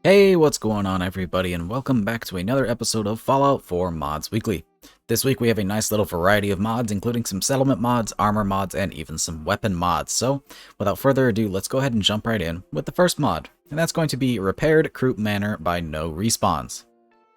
Hey, what's going on everybody, and welcome back to another episode of Fallout 4 Mods Weekly. This week we have a nice little variety of mods, including some settlement mods, armor mods, and even some weapon mods. So, without further ado, let's go ahead and jump right in with the first mod, and that's going to be Repaired Croup Manor by NoRespawns.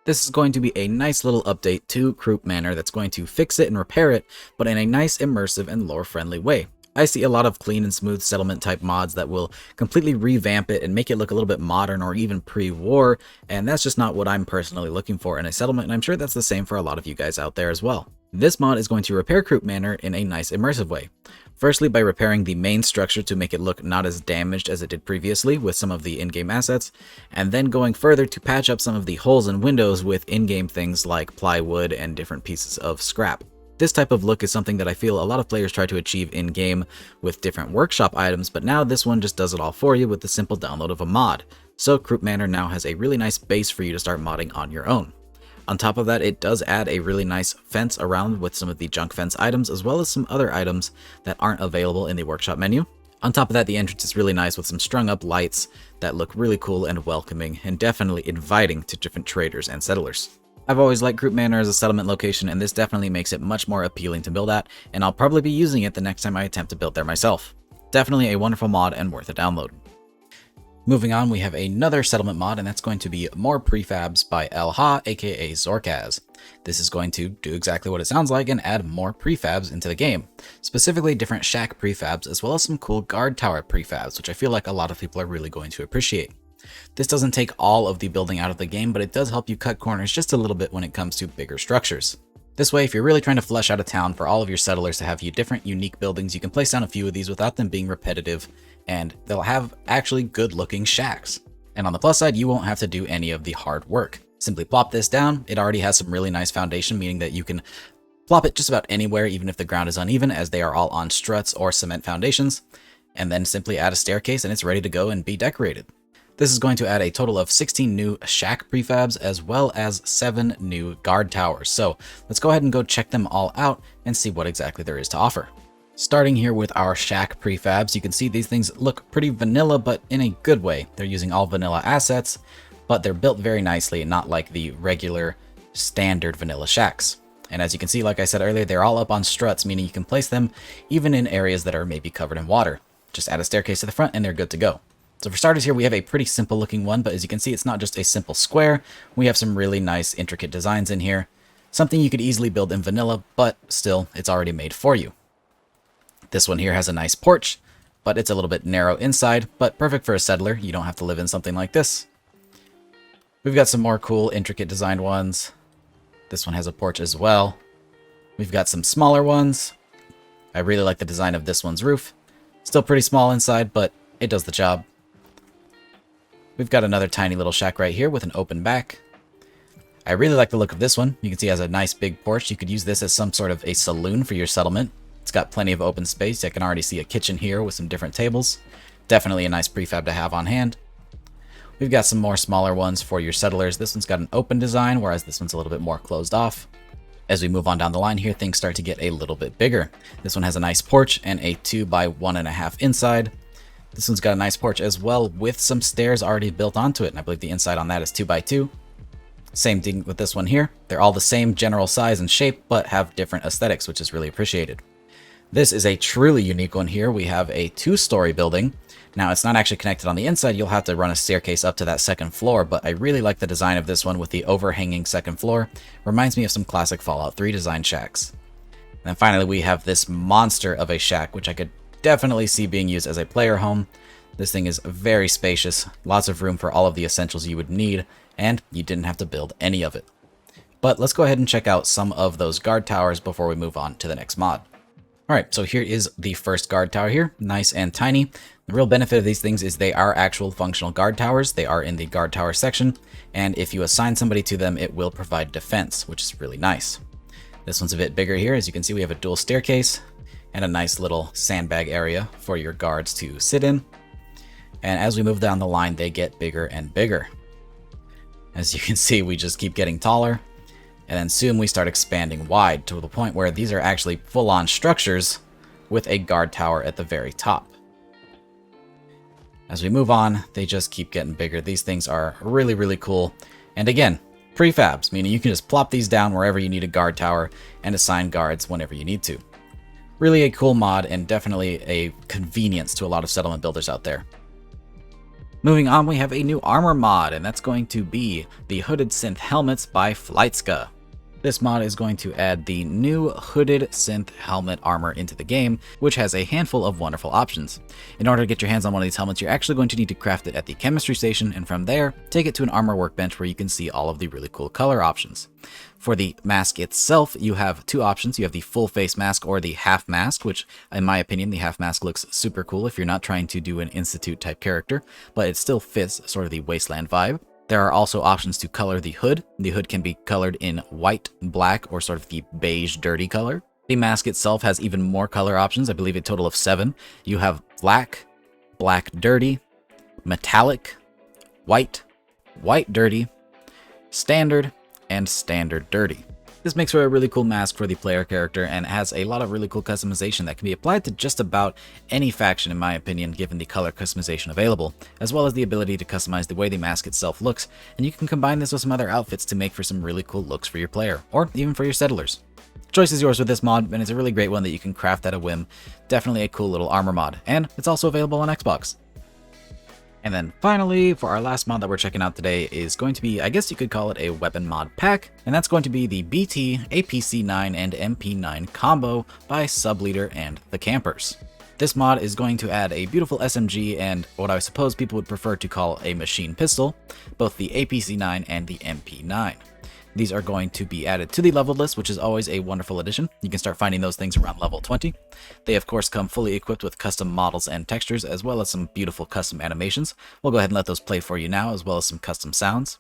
This is going to be a nice little update to Croup Manor that's going to fix it and repair it, but in a nice, immersive, and lore-friendly way. I see a lot of clean and smooth settlement type mods that will completely revamp it and make it look a little bit modern or even pre-war, and that's just not what I'm personally looking for in a settlement, and I'm sure that's the same for a lot of you guys out there as well. This mod is going to repair Croup Manor in a nice immersive way. Firstly, by repairing the main structure to make it look not as damaged as it did previously with some of the in-game assets, and then going further to patch up some of the holes in windows with in-game things like plywood and different pieces of scrap. This type of look is something that I feel a lot of players try to achieve in-game with different workshop items, but now this one just does it all for you with the simple download of a mod. So Croup Manor now has a really nice base for you to start modding on your own. On top of that, it does add a really nice fence around with some of the junk fence items, as well as some other items that aren't available in the workshop menu. On top of that, the entrance is really nice with some strung up lights that look really cool and welcoming, and definitely inviting to different traders and settlers. I've always liked Croup Manor as a settlement location, and this definitely makes it much more appealing to build at, and I'll probably be using it the next time I attempt to build there myself. Definitely a wonderful mod and worth a download. Moving on, we have another settlement mod, and that's going to be More Prefabs by Elha, aka Zorkaz. This is going to do exactly what it sounds like and add more prefabs into the game. Specifically different shack prefabs, as well as some cool guard tower prefabs, which I feel like a lot of people are really going to appreciate. This doesn't take all of the building out of the game, but it does help you cut corners just a little bit when it comes to bigger structures. This way, if you're really trying to flesh out a town for all of your settlers to have different unique buildings, you can place down a few of these without them being repetitive, and they'll have actually good looking shacks. And on the plus side, you won't have to do any of the hard work. Simply plop this down. It already has some really nice foundation, meaning that you can plop it just about anywhere, even if the ground is uneven, as they are all on struts or cement foundations, and then simply add a staircase and it's ready to go and be decorated. This is going to add a total of 16 new shack prefabs as well as 7 new guard towers. So let's go ahead and go check them all out and see what exactly there is to offer. Starting here with our shack prefabs, you can see these things look pretty vanilla, but in a good way. They're using all vanilla assets, but they're built very nicely and not like the regular standard vanilla shacks. And as you can see, like I said earlier, they're all up on struts, meaning you can place them even in areas that are maybe covered in water. Just add a staircase to the front and they're good to go. So for starters here, we have a pretty simple looking one, but as you can see, it's not just a simple square. We have some really nice intricate designs in here. Something you could easily build in vanilla, but still, it's already made for you. This one here has a nice porch, but it's a little bit narrow inside, but perfect for a settler. You don't have to live in something like this. We've got some more cool intricate designed ones. This one has a porch as well. We've got some smaller ones. I really like the design of this one's roof. Still pretty small inside, but it does the job. We've got another tiny little shack right here with an open back. I really like the look of this one. You can see it has a nice big porch. You could use this as some sort of a saloon for your settlement. It's got plenty of open space. I can already see a kitchen here with some different tables. Definitely a nice prefab to have on hand. We've got some more smaller ones for your settlers. This one's got an open design, whereas this one's a little bit more closed off. As we move on down the line here, things start to get a little bit bigger. This one has a nice porch and a 2 by 1.5 inside. This one's got a nice porch as well with some stairs already built onto it, and I believe the inside on that is 2 by 2. Same thing with this one here. They're all the same general size and shape, but have different aesthetics, which is really appreciated. This is a truly unique one here. We have a 2-story building. Now, it's not actually connected on the inside. You'll have to run a staircase up to that second floor, but I really like the design of this one with the overhanging second floor. Reminds me of some classic Fallout 3 design shacks. And then finally, we have this monster of a shack, which I could definitely see being used as a player home. This thing is very spacious, lots of room for all of the essentials you would need, and you didn't have to build any of it. But let's go ahead and check out some of those guard towers before we move on to the next mod. Alright, so here is the first guard tower here, nice and tiny. The real benefit of these things is they are actual functional guard towers. They are in the guard tower section, and if you assign somebody to them, it will provide defense, which is really nice. This one's a bit bigger here. As you can see, we have a dual staircase and a nice little sandbag area for your guards to sit in. And as we move down the line, they get bigger and bigger. As you can see, we just keep getting taller, and then soon we start expanding wide to the point where these are actually full-on structures with a guard tower at the very top. As we move on, they just keep getting bigger. These things are really, really cool. And again, prefabs, meaning you can just plop these down wherever you need a guard tower and assign guards whenever you need to. Really a cool mod and definitely a convenience to a lot of settlement builders out there. Moving on, we have a new armor mod, and that's going to be the Hooded Synth Helmets by Fliteska. This mod is going to add the new Hooded Synth Helmet armor into the game, which has a handful of wonderful options. In order to get your hands on one of these helmets, you're actually going to need to craft it at the chemistry station, and from there, take it to an armor workbench where you can see all of the really cool color options. For the mask itself, you have two options. You have the full face mask or the half mask, which in my opinion, the half mask looks super cool if you're not trying to do an Institute type character, but it still fits sort of the Wasteland vibe. There are also options to color the hood. The hood can be colored in white, black, or sort of the beige dirty color. The mask itself has even more color options, I believe a total of 7. You have black, black dirty, metallic, white, white dirty, standard, and standard dirty. This makes for a really cool mask for the player character and has a lot of really cool customization that can be applied to just about any faction in my opinion, given the color customization available, as well as the ability to customize the way the mask itself looks, and you can combine this with some other outfits to make for some really cool looks for your player, or even for your settlers. Choice is yours with this mod, and it's a really great one that you can craft at a whim. Definitely a cool little armor mod, and it's also available on Xbox. And then finally, for our last mod that we're checking out today is going to be, I guess you could call it a weapon mod pack, and that's going to be the BT, APC9 and MP9 Combo by Subleader and the Campers. This mod is going to add a beautiful SMG and what I suppose people would prefer to call a machine pistol, both the APC9 and the MP9. These are going to be added to the leveled list, which is always a wonderful addition. You can start finding those things around level 20. They of course come fully equipped with custom models and textures, as well as some beautiful custom animations. We'll go ahead and let those play for you now, as well as some custom sounds.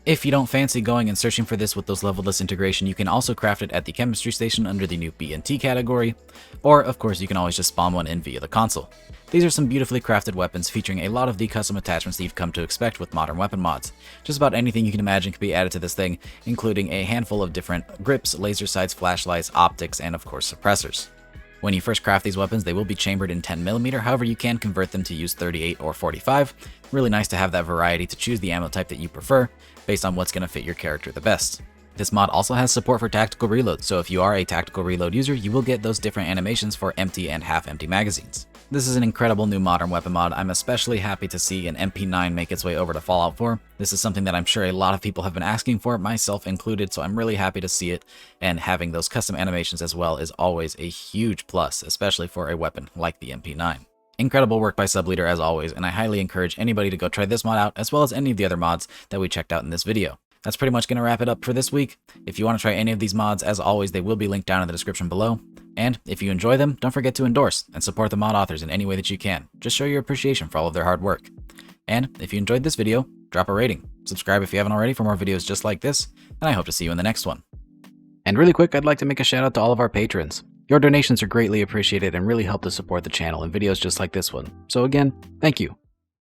If you don't fancy going and searching for this with those level list integration, you can also craft it at the chemistry station under the new B&T category, or of course you can always just spawn one in via the console. These are some beautifully crafted weapons featuring a lot of the custom attachments that you've come to expect with modern weapon mods. Just about anything you can imagine can be added to this thing, including a handful of different grips, laser sights, flashlights, optics, and of course suppressors. When you first craft these weapons, they will be chambered in 10mm, however you can convert them to use 38 or 45. Really nice to have that variety to choose the ammo type that you prefer, based on what's going to fit your character the best. This mod also has support for tactical reload, so if you are a tactical reload user, you will get those different animations for empty and half-empty magazines. This is an incredible new modern weapon mod. I'm especially happy to see an MP9 make its way over to Fallout 4. This is something that I'm sure a lot of people have been asking for, myself included, so I'm really happy to see it, and having those custom animations as well is always a huge plus, especially for a weapon like the MP9. Incredible work by Subleader as always, and I highly encourage anybody to go try this mod out, as well as any of the other mods that we checked out in this video. That's pretty much going to wrap it up for this week. If you want to try any of these mods, as always, they will be linked down in the description below. And if you enjoy them, don't forget to endorse and support the mod authors in any way that you can. Just show your appreciation for all of their hard work. And if you enjoyed this video, drop a rating. Subscribe if you haven't already for more videos just like this, and I hope to see you in the next one. And really quick, I'd like to make a shout out to all of our patrons. Your donations are greatly appreciated and really help to support the channel and videos just like this one. So again, thank you.